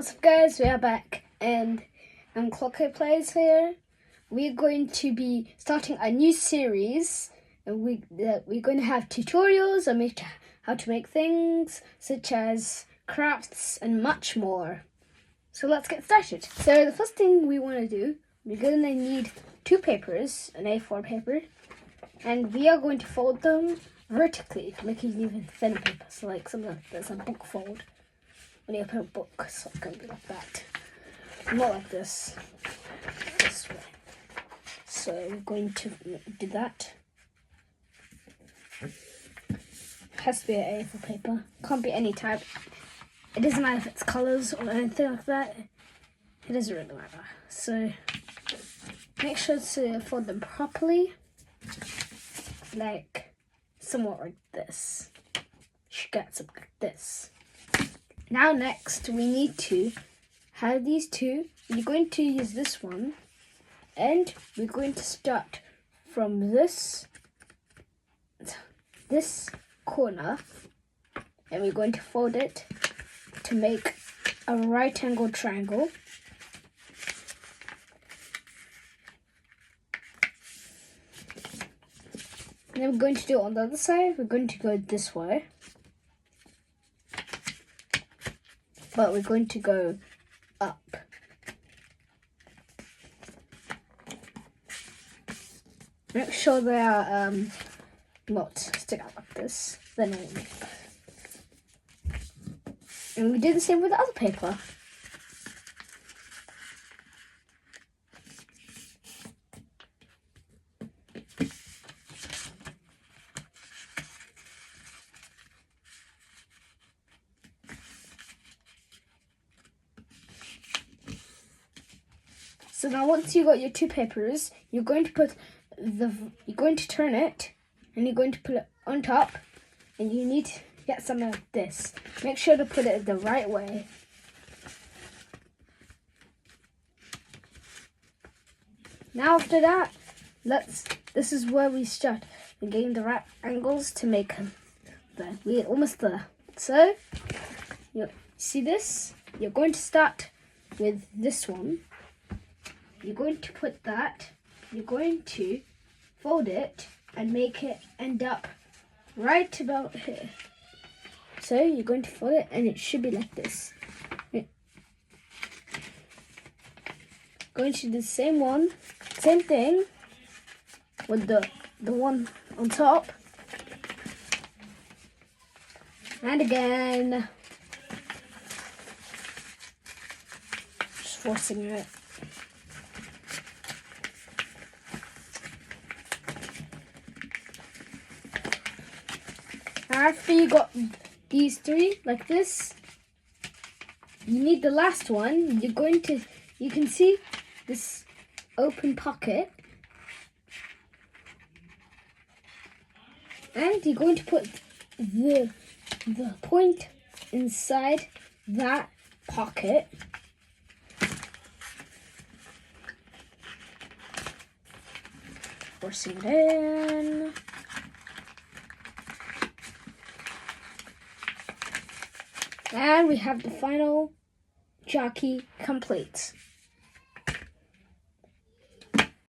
What's up guys, we are back and Klocky plays here. We're going to be starting a new series and we're going to have tutorials on how to make things such as crafts and much more. So let's get started. So the first thing we want to do, we're going to need two papers, an A4 paper, and we are going to fold them vertically, making even thinner paper. So like something like this, a book fold. When you open a book, so it's going to be like that. Not like this. This way. So we're going to do that. It has to be an A4 paper. Can't be any type. It doesn't matter if it's colours or anything like that. It doesn't really matter. So make sure to fold them properly. Like somewhat like this. You should get something like this. Now next we need to have these two. We're going to use this one and we're going to start from this corner and we're going to fold it to make a right angle triangle. And then we're going to do it on the other side. We're going to go this way. But we're going to go up. Make sure they are not stick out like this. Then it will make that. And we do the same with the other paper. So now once you got your two papers, you're going to turn it and you're going to put it on top, and you need to get something like this. Make sure to put it the right way. Now after that, this is where we start getting the right angles to make them. We're almost there. So you see this? You're going to start with this one. You're going to put that, you're going to fold it and make it end up right about here. So you're going to fold it and it should be like this. Going to do the same thing with the one on top. And again. Just forcing it. After you got these three like this, you need the last one. You can see this open pocket, and you're going to put the point inside that pocket. Forcing it in. And we have the final Ddajki complete.